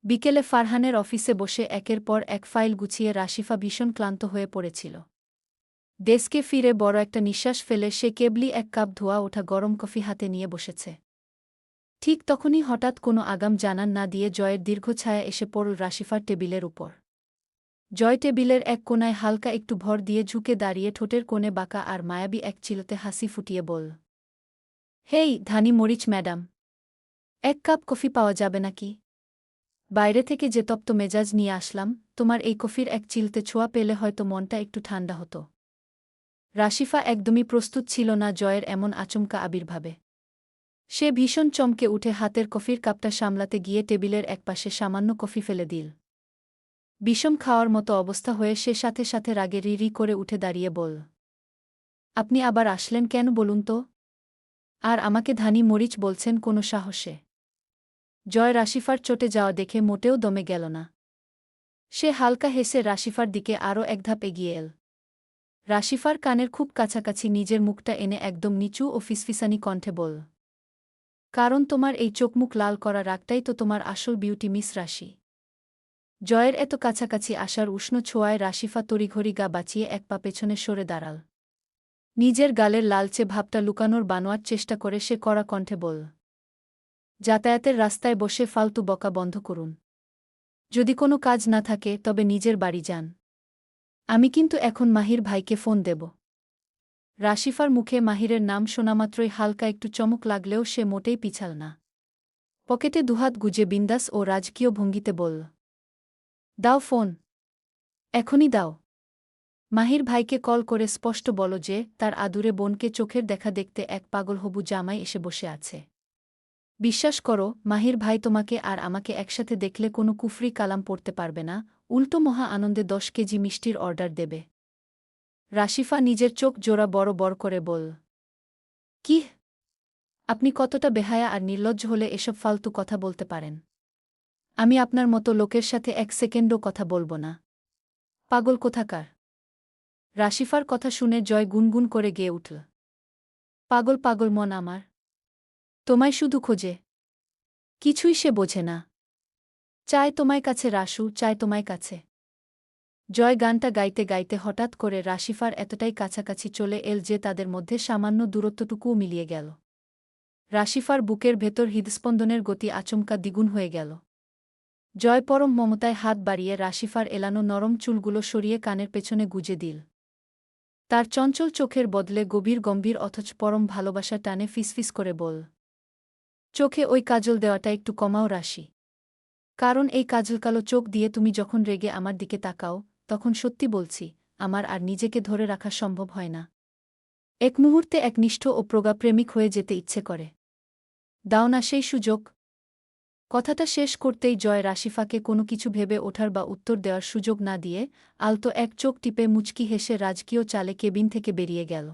বিকেলে ফারহানের অফিসে বসে একের পর এক ফাইল গুছিয়ে রাশিফা ভীষণ ক্লান্ত হয়ে পড়েছিল। ডেস্কে ফিরে বড় একটা নিঃশ্বাস ফেলে সে কেবলই এক কাপ ধোয়া ওঠা গরম কফি হাতে নিয়ে বসেছে। ঠিক তখনই হঠাৎ কোনো আগাম জানান না দিয়ে জয়ের দীর্ঘ ছায়া এসে পড়ল রাশিফার টেবিলের উপর। জয় টেবিলের এক কোণায় হালকা একটু ভর দিয়ে ঝুঁকে দাঁড়িয়ে ঠোঁটের কোণে বাঁকা আর মায়াবী এক চিলতে হাসি ফুটিয়ে বলল, হেই ধানি মরিচ ম্যাডাম, এক কাপ কফি পাওয়া যাবে নাকি? বাইরে থেকে যে তপ্ত মেজাজ নিয়ে আসলাম, তোমার এই কফির এক চিলতে ছোঁয়া পেলে হয়তো মনটা একটু ঠান্ডা হতো। রাশিফা একদমই প্রস্তুত ছিল না জয়ের এমন আচমকা আবির্ভাবে। সে ভীষণ চমকে উঠে হাতের কফির কাপটা সামলাতে গিয়ে টেবিলের একপাশে সামান্য কফি ফেলে দিল। বিষম খাওয়ার মতো অবস্থা হয়ে সে সাথে সাথে রাগে রি রি করে উঠে দাঁড়িয়ে বলল, আপনি আবার আসলেন কেন বলুন তো? আর আমাকে ধানি মরিচ বলছেন কোনো সাহসে? জয় রাশিফার চটে যাওয়া দেখে মোটেও দমে গেল না। সে হালকা হেসে রাশিফার দিকে আরও এক ধাপ এগিয়ে এল। রাশিফার কানের খুব কাছাকাছি নিজের মুখটা এনে একদম নিচু ও ফিসফিসানি কণ্ঠে বলল, কারণ তোমার এই চোখমুখ লাল করা রাগটাই তো তোমার আসল বিউটি মিস রাশি। জয়ের এত কাছাকাছি আসার উষ্ণ ছোঁয়ায় রাশিফা তড়িঘড়ি গা বাঁচিয়ে এক পা পেছনে সরে দাঁড়াল। নিজের গালের লালচে ভাবটা লুকানোর বানোয়ার চেষ্টা করে সে কড়া কণ্ঠে বলল, যাতায়াতের রাস্তায় বসে ফালতু বকা বন্ধ করুন। যদি কোনো কাজ না থাকে তবে নিজের বাড়ি যান। আমি কিন্তু এখন মাহির ভাইকে ফোন দেব। রাশিফার মুখে মাহিরের নাম শোনামাত্রই হালকা একটু চমক লাগলেও সে মোটেই পিছাল না। পকেটে দুহাত গুজে বিন্দাস ও রাজকীয় ভঙ্গিতে বলল, দাও ফোন, এখনই দাও। মাহির ভাইকে কল করে স্পষ্ট বলো যে তার আদুরে বোনকে চোখের দেখা দেখতে এক পাগল হবু জামাই এসে বসে আছে। বিশ্বাস করো, মাহির ভাই তোমাকে আর আমাকে একসাথে দেখলে কোনো কুফরি কালাম পড়তে পারবে না, উল্টো মহা আনন্দে 10 কেজি মিষ্টির অর্ডার দেবে। রাশিফা নিজের চোখ জোড়া বড় বড় করে বলল, কি? আপনি কতটা বেহায়া আর নির্লজ্জ হলে এসব ফালতু কথা বলতে পারেন? আমি আপনার মতো লোকের সাথে 1 সেকেন্ডও কথা বলবো না। পাগল কোথাকার! রাশিফার কথা শুনে জয় গুনগুন করে গেয়ে উঠল, পাগল পাগল মন আমার, তোমায় শুধু খোঁজে, কিছুই সে বোঝে না। চায় তোমায় কাছে রাশু, চায় তোমায় কাছে। জয় গানটা গাইতে গাইতে হঠাৎ করে রাশিফার এতটাই কাছাকাছি চলে এল যে তাদের মধ্যে সামান্য দূরত্বটুকুও মিলিয়ে গেল। রাশিফার বুকের ভেতর হৃদস্পন্দনের গতি আচমকা দ্বিগুণ হয়ে গেল। জয় পরম মমতায় হাত বাড়িয়ে রাশিফার এলানো নরম চুলগুলো সরিয়ে কানের পেছনে গুজে দিল। তার চঞ্চল চোখের বদলে গভীর গম্ভীর অথচ পরম ভালোবাসা টানে ফিসফিস করে বল, চোখে ওই কাজল দেওয়াটা একটু কমাও রাশি। কারণ এই কাজলকালো চোখ দিয়ে তুমি যখন রেগে আমার দিকে তাকাও, তখন সত্যি বলছি, আমার আর নিজেকে ধরে রাখা সম্ভব হয় না। এক মুহূর্তে একনিষ্ঠ ও প্রজ্ঞাপ্রেমিক হয়ে যেতে ইচ্ছে করে। দাও না সেই সুযোগ। কথাটা শেষ করতেই জয় রাশিফাকে কোনো কিছু ভেবে ওঠার বা উত্তর দেওয়ার সুযোগ না দিয়ে আলতো এক চোখ টিপে মুচকি হেসে রাজকীয় চালে কেবিন থেকে বেরিয়ে গেল।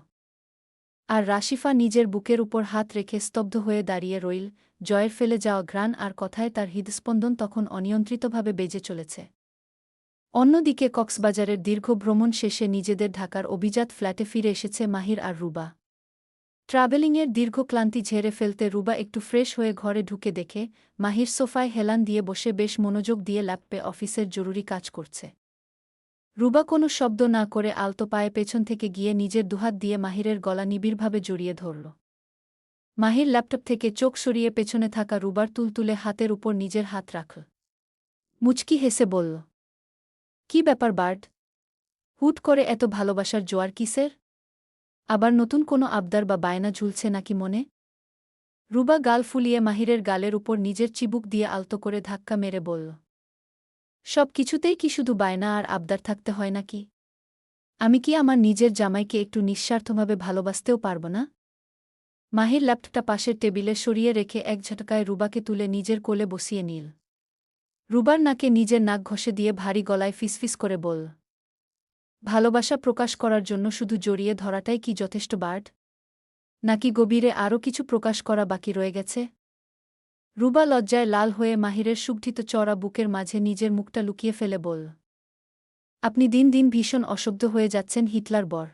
আর রাশিফা নিজের বুকের উপর হাত রেখে স্তব্ধ হয়ে দাঁড়িয়ে রইল। জয়ের ফেলে যাওয়া ঘ্রাণ আর কথায় তার হৃদস্পন্দন তখন অনিয়ন্ত্রিতভাবে বেজে চলেছে। অন্যদিকে কক্সবাজারের দীর্ঘ ভ্রমণ শেষে নিজেদের ঢাকার অভিজাত ফ্ল্যাটে ফিরে এসেছে মাহির আর রুবা। ট্রাভেলিংয়ের দীর্ঘ ক্লান্তি ঝেড়ে ফেলতে রুবা একটু ফ্রেশ হয়ে ঘরে ঢুকে দেখে মাহির সোফায় হেলান দিয়ে বসে বেশ মনোযোগ দিয়ে ল্যাপটপে অফিসের জরুরি কাজ করছে। রুবা কোনো শব্দ না করে আলতো পায়ে পেছন থেকে গিয়ে নিজের দুহাত দিয়ে মাহিরের গলা নিবিড়ভাবে জড়িয়ে ধরল। মাহির ল্যাপটপ থেকে চোখ সরিয়ে পেছনে থাকা রুবার তুলতুলে হাতের উপর নিজের হাত রাখল। মুচকি হেসে বলল, কি ব্যাপার বার্ড? হুট করে এত ভালোবাসার জোয়ার কিসের? আবার নতুন কোনো আবদার বা বায়না ঝুলছে নাকি মনে? রুবা গাল ফুলিয়ে মাহিরের গালের উপর নিজের চিবুক দিয়ে আলতো করে ধাক্কা মেরে বলল, সব কিছুতেই কি শুধু বায়না আর আবদার থাকতে হয় নাকি? আমি কি আমার নিজের জামাইকে একটু নিঃস্বার্থভাবে ভালোবাসতেও পারব না? মাহির ল্যাপটপটা পাশের টেবিলে সরিয়ে রেখে এক ঝটকায় রুবাকে তুলে নিজের কোলে বসিয়ে নিল। রুবার নাকে নিজের নাক ঘষে দিয়ে ভারী গলায় ফিসফিস করে বলল, ভালোবাসা প্রকাশ করার জন্য শুধু জড়িয়ে ধরাটাই কি যথেষ্ট বার্ড? নাকি গভীরে আরও কিছু প্রকাশ করা বাকি রয়ে গেছে? রুবা লজ্জায় লাল হয়ে মাহিরের সুগঠিত চড়া বুকের মাঝে নিজের মুখটা লুকিয়ে ফেলে বলল, আপনি দিন দিন ভীষণ অশব্দ হয়ে যাচ্ছেন হিটলার বর।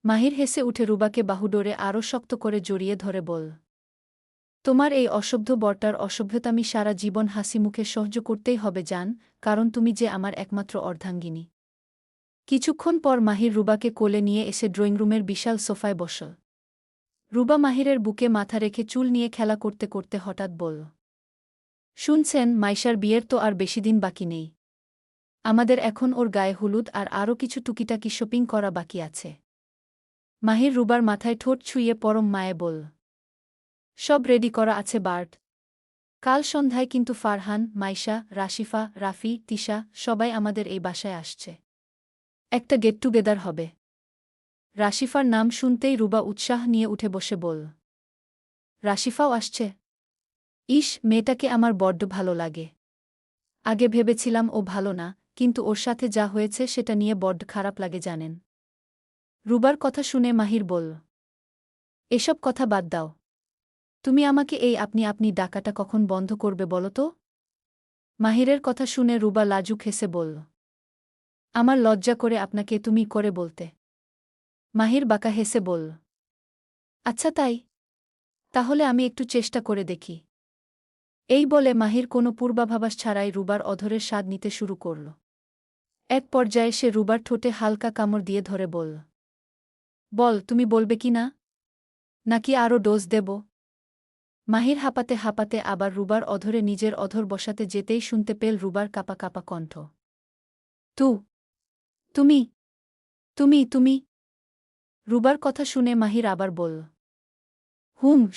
মাহির হেসে উঠে রুবাকে বাহুডোরে আরও শক্ত করে জড়িয়ে ধরে বলল, তোমার এই অসভ্য বরটার অসভ্যতামি সারা জীবন হাসিমুখে সহ্য করতেই হবে জান, কারণ তুমি যে আমার একমাত্র অর্ধাঙ্গিনী। কিছুক্ষণ পর মাহির রুবাকে কোলে নিয়ে এসে ড্রয়িংরুমের বিশাল সোফায় বসল। রুবা মাহিরের বুকে মাথা রেখে চুল নিয়ে খেলা করতে করতে হঠাৎ বলল, শুনছেন, মাইশার বিয়ের তো আর বেশিদিন বাকি নেই। আমাদের এখন ওর গায়ে হলুদ আর আরও কিছু টুকিটাকি শপিং করা বাকি আছে। মাহির রুবার মাথায় ঠোঁট ছুঁয়ে পরম মায়ে বলল, সব রেডি করা আছে বার্ট। কাল সন্ধ্যায় কিন্তু ফারহান, মাইশা, রাশিফা, রাফি, তিশা সবাই আমাদের এই বাসায় আসছে। একটা গেট টুগেদার হবে। রাশিফার নাম শুনতেই রুবা উৎসাহ নিয়ে উঠে বসে বলল, রাশিফাও আসছে? ইস, মেয়েটাকে আমার বড্ড ভালো লাগে। আগে ভেবেছিলাম ও ভালো না, কিন্তু ওর সাথে যা হয়েছে সেটা নিয়ে বড্ড খারাপ লাগে জানেন। রুবার কথা শুনে মাহির বলল, এসব কথা বাদ দাও। তুমি আমাকে এই আপনি আপনি ডাকাটা কখন বন্ধ করবে বলো তো? মাহিরের কথা শুনে রুবা লাজুক হেসে বলল, আমার লজ্জা করে আপনাকে তুমি করে বলতে। মাহির বাঁকা হেসে বলল, আচ্ছা তাই, তাহলে আমি একটু চেষ্টা করে দেখি। এই বলে মাহির কোনো পূর্বাভাস ছাড়াই রুবার অধরের স্বাদ নিতে শুরু করল। এক পর্যায়ে সে রুবার ঠোঁটে হালকা কামড় দিয়ে ধরে বলল, বল, তুমি বলবে কি না? নাকি আরও ডোজ দেব? মাহির হাঁপাতে হাঁপাতে আবার রুবার অধরে নিজের অধর বসাতে যেতেই শুনতে পেল রুবার কাপা কাপা কণ্ঠ, তুমি তুমি তুমি রুবার কথা শুনে মাহির আবার বলল,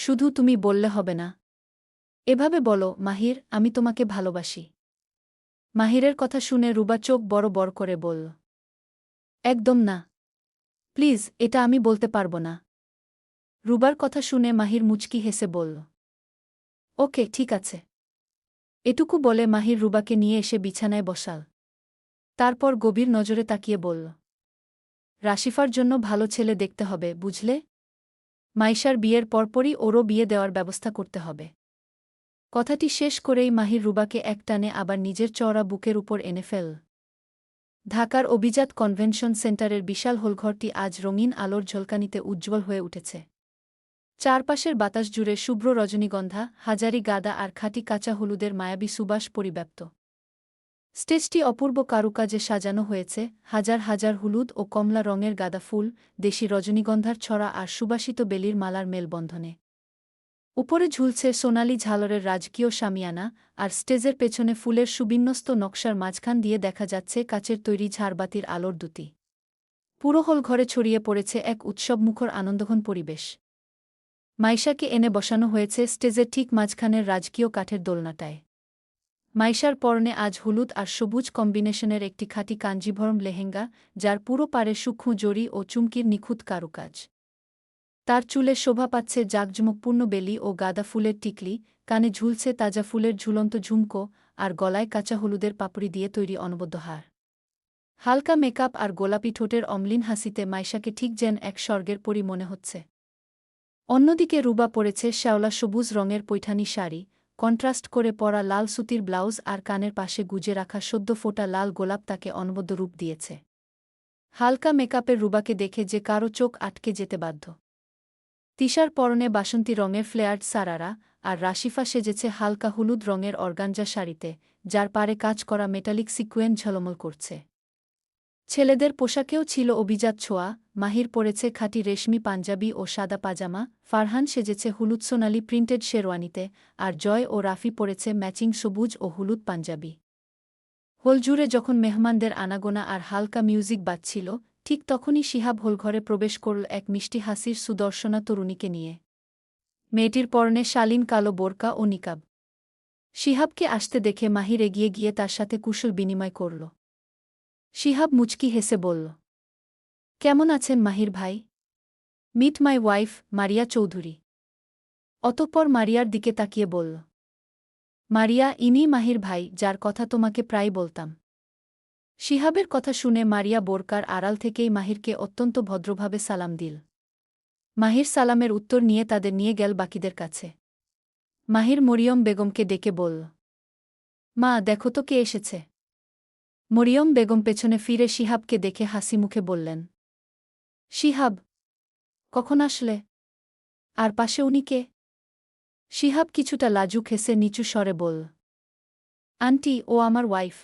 শুধু তুমি বললে হবে না। এভাবে বলো, মাহির, আমি তোমাকে ভালোবাসি। মাহিরের কথা শুনে রুবা চোখ বড় বড় করে বলল, একদম না, প্লিজ, এটা আমি বলতে পারবো না। রুবার কথা শুনে মাহির মুচকি হেসে বলল, ওকে, ঠিক আছে। এটুকু বলে মাহির রুবাকে নিয়ে এসে বিছানায় বসাল। তারপর গভীর নজরে তাকিয়ে বলল, রাশিফার জন্য ভালো ছেলে দেখতে হবে, বুঝলে? মাইশার বিয়ের পরপরই ওরও বিয়ে দেওয়ার ব্যবস্থা করতে হবে। কথাটি শেষ করেই মাহির রুবাকে একটানে আবার নিজের চওড়া বুকের উপর এনে ফেল। ঢাকার অভিজাত কনভেনশন সেন্টারের বিশাল হলঘরটি আজ রঙিন আলোর ঝলকানিতে উজ্জ্বল হয়ে উঠেছে। চারপাশের বাতাস জুড়ে শুভ্র রজনীগন্ধা, হাজারি গাঁদা আর খাঁটি কাঁচা হলুদের মায়াবী সুবাস পরিব্যাপ্ত। স্টেজটি অপূর্ব কারুকাজে সাজানো হয়েছে, হাজার হাজার হলুদ ও কমলা রঙের গাঁদা ফুল, দেশি রজনীগন্ধার ছড়া আর সুবাসিত বেলির মালার মেলবন্ধনে। উপরে ঝুলছে সোনালি ঝালরের রাজকীয় শামিয়ানা, আর স্টেজের পেছনে ফুলের সুবিন্যস্ত নকশার মাঝখান দিয়ে দেখা যাচ্ছে কাচের তৈরি ঝাড়বাতির আলোর দুটি। পুরো হল ঘরে ছড়িয়ে পড়েছে এক উৎসবমুখর আনন্দঘন পরিবেশ। মাইশাকে এনে বসানো হয়েছে স্টেজের ঠিক মাঝখানের রাজকীয় কাঠের দোলনাটায়। মাইশার পরনে আজ হলুদ আর সবুজ কম্বিনেশনের একটি খাঁটি কাঞ্জিভরম লেহেঙ্গা, যার পুরো পাড়ে সূক্ষ্ম জরি ও চুমকির নিখুঁত কারুকাজ। তার চুলে শোভা পাচ্ছে জাঁকজমকপূর্ণ বেলি ও গাঁদা ফুলের টিকলি, কানে ঝুলছে তাজা ফুলের ঝুলন্ত ঝুমকো, আর গলায় কাঁচা হলুদের পাপড়ি দিয়ে তৈরি অনবদ্য হার। হালকা মেকআপ আর গোলাপি ঠোঁটের অম্লিন হাসিতে মাইশাকে ঠিক যেন এক স্বর্গের পরী মনে হচ্ছে। অন্যদিকে রুবা পরেছে শ্যাওলা সবুজ রঙের পৈঠানি শাড়ি, কন্ট্রাস্ট করে পরা লাল সুতির ব্লাউজ আর কানের পাশে গুজে রাখা সদ্য ফোটা লাল গোলাপ তাকে অনবদ্য রূপ দিয়েছে। হালকা মেকআপের রুবাকে দেখে যে কারো চোখ আটকে যেতে বাধ্য। তিশার পরনে বাসন্তী রঙের ফ্লেয়ার্ড সারারা, আর রাশিফা সেজেছে হালকা হলুদ রঙের অর্গানজা শাড়িতে, যার পাড়ে কাজ করা মেটালিক সিকুয়েন ঝলমল করছে। ছেলেদের পোশাকেও ছিল অভিজাত ছোঁয়া, মাহির পরেছে খাঁটি রেশমি পাঞ্জাবি ও সাদা পাজামা, ফারহান সেজেছে হলুদ সোনালি প্রিন্টেড শেরওয়ানিতে, আর জয় ও রাফি পরেছে ম্যাচিং সবুজ ও হলুদ পাঞ্জাবি। হোল জুড়ে যখন মেহমানদের আনাগোনা আর হালকা মিউজিক বাজছিল, ঠিক তখনই শিহাব হোলঘরে প্রবেশ করল এক মিষ্টি হাসির সুদর্শনা তরুণীকে নিয়ে। মেয়েটির পরনে শালীন কালো বোরকা ও নিকাব। শিহাবকে আসতে দেখে মাহির এগিয়ে গিয়ে তার সাথে কুশল বিনিময় করল। শিহাব মুচকি হেসে বলল, কেমন আছেন মাহির ভাই? Meet my wife, Maria Chowdhury. অতঃপর মারিয়ার দিকে তাকিয়ে বলল, মারিয়া, ইনি মাহির ভাই, যার কথা তোমাকে প্রায় বলতাম। শিহাবের কথা শুনে মারিয়া বোরকার আড়াল থেকেই মাহিরকে অত্যন্ত ভদ্রভাবে সালাম দিল। মাহির সালামের উত্তর নিয়ে তাদের নিয়ে গেল বাকিদের কাছে। মাহির মরিয়ম বেগমকে ডেকে বলল, মা, দেখো তো কে এসেছে। মরিয়ম বেগম পেছনে ফিরে শিহাবকে দেখে হাসি মুখে বললেন, শিহাব, কখন আসলে? আর পাশে উনি কে? শিহাব কিছুটা লাজুক হেসে নিচু স্বরে বলল, আন্টি, ও আমার ওয়াইফ।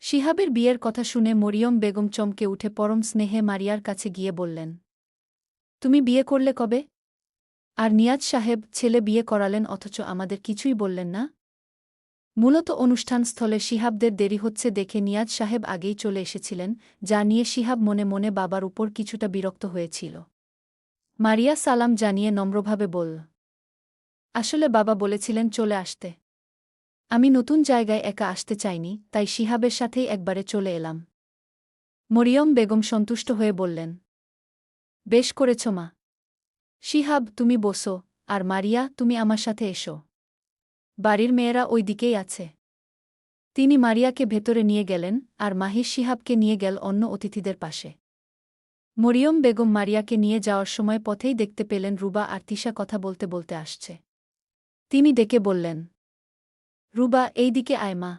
শিহাবের বিয়ের কথা শুনে মরিয়ম বেগম চমকে উঠে পরম স্নেহে মারিয়ার কাছে গিয়ে বললেন, তুমি বিয়ে করলে কবে? আর নিয়াজ সাহেব ছেলে বিয়ে করালেন অথচ আমাদের কিছুই বললেন না? মূলত অনুষ্ঠানস্থলে শিহাবদের দেরি হচ্ছে দেখে নিয়াজ সাহেব আগেই চলে এসেছিলেন, যা নিয়ে শিহাব মনে মনে বাবার উপর কিছুটা বিরক্ত হয়েছিল। মারিয়া সালাম জানিয়ে নম্রভাবে বলল, আসলে বাবা বলেছিলেন চলে আসতে। আমি নতুন জায়গায় একা আসতে চাইনি, তাই শিহাবের সাথেই একবারে চলে এলাম। মরিয়ম বেগম সন্তুষ্ট হয়ে বললেন, বেশ করেছ মা। শিহাব, তুমি বসো, আর মারিয়া, তুমি আমার সাথে এসো। বাড়ির মেয়েরা ওই দিকেই আছে। তিনি মারিয়াকে ভেতরে নিয়ে গেলেন, আর মাহির শিহাবকে নিয়ে গেল অন্য অতিথিদের পাশে। মরিয়ম বেগম মারিয়াকে নিয়ে যাওয়ার সময় পথেই দেখতে পেলেন রুবা আর তিশা কথা বলতে বলতে আসছে। তিনি ডেকে বললেন, রুবা, এই দিকে আয় মা।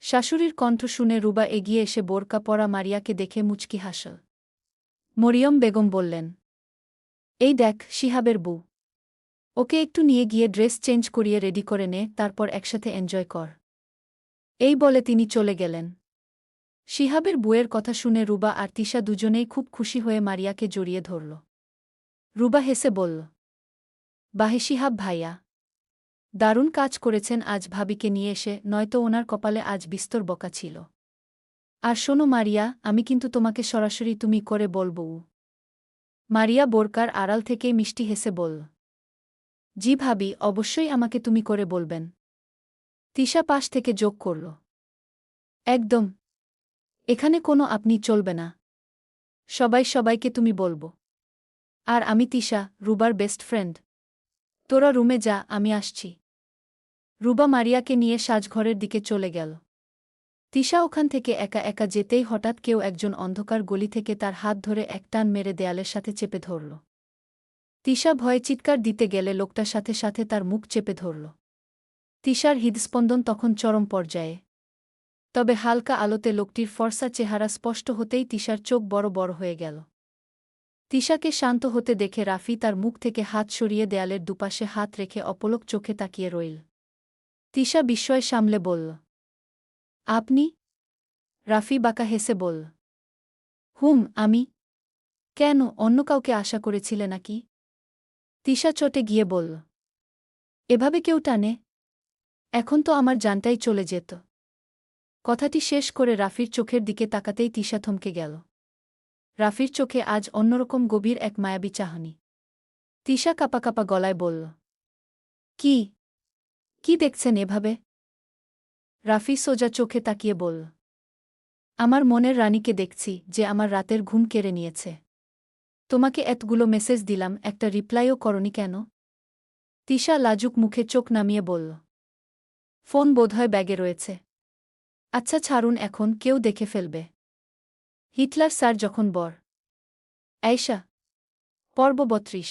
শাশুড়ির কণ্ঠ শুনে রুবা এগিয়ে এসে বোরকা পরা মারিয়াকে দেখে মুচকি হাসল। মরিয়ম বেগম বললেন, এই দেখ শিহাবের বউ। ওকে একটু নিয়ে গিয়ে ড্রেস চেঞ্জ করিয়ে রেডি করে নে, তারপর একসাথে এনজয় কর। এই বলে তিনি চলে গেলেন। শিহাবের বউয়ের কথা শুনে রুবা আর তিশা দুজনেই খুব খুশি হয়ে মারিয়াকে জড়িয়ে ধরল। রুবা হেসে বলল, বাহে শিহাব ভাইয়া, দারুণ কাজ করেছেন আজ ভাবিকে নিয়ে এসে, নয়তো ওনার কপালে আজ বিস্তর বকা ছিল। আর শোনো মারিয়া, আমি কিন্তু তোমাকে সরাসরি তুমি করে বলবো। মারিয়া বোরকার আড়াল থেকেই মিষ্টি হেসে বলল, জি ভাবি, অবশ্যই আমাকে তুমি করে বলবেন। তিশা পাশ থেকে যোগ করল, একদম। এখানে কোনো আপনি চলবে না। সবাই সবাইকে তুমি বলবো। আর আমি তিশা, রুবার বেস্ট ফ্রেন্ড। তোরা রুমে যা, আমি আসছি। রুবা মারিয়াকে নিয়ে সাজঘরের দিকে চলে গেল। তিশা ওখান থেকে একা একা যেতেই হঠাৎ কেউ একজন অন্ধকার গলি থেকে তার হাত ধরে এক টান মেরে দেয়ালের সাথে চেপে ধরল। তিশা ভয়ে চিৎকার দিতে গেলে লোকটার সাথে সাথে তার মুখ চেপে ধরল। তিশার হৃদস্পন্দন তখন চরম পর্যায়ে। তবে হালকা আলোতে লোকটির ফর্সা চেহারা স্পষ্ট হতেই তিশার চোখ বড় বড় হয়ে গেল। তিশাকে শান্ত হতে দেখে রাফি তার মুখ থেকে হাত সরিয়ে দেয়ালের দুপাশে হাত রেখে অপলক চোখে তাকিয়ে রইল। তিশা বিস্ময় সামলে বলল, আপনি? রাফি বাঁকা হেসে বলল, আমি। কেন, অন্য কাউকে আশা করেছিলে নাকি? তিশা চটে গিয়ে বলল, এভাবে কেউ টানে? এখন তো আমার জানটাই চলে যেত। কথাটি শেষ করে রাফির চোখের দিকে তাকাতেই তিশা থমকে গেল। রাফির চোখে আজ অন্যরকম গভীর এক মায়াবী চাহনি। তিশা কাঁপা কাঁপা গলায় বলল, কি কি দেখছেন এভাবে? রাফি সোজা চোখে তাকিয়ে বলল, আমার মনের রানীকে দেখছি, যে আমার রাতের ঘুম কেড়ে নিয়েছে। তোমাকে এতগুলো মেসেজ দিলাম, একটা রিপ্লাইও করনি কেন? তিশা লাজুক মুখে চোখ নামিয়ে বলল, ফোন বোধহয় ব্যাগে রয়েছে। আচ্ছা ছাড়ুন এখন, কেউ দেখে ফেলবে। হিটলার স্যার যখন বর। আয়েশা। পর্ব ৩২।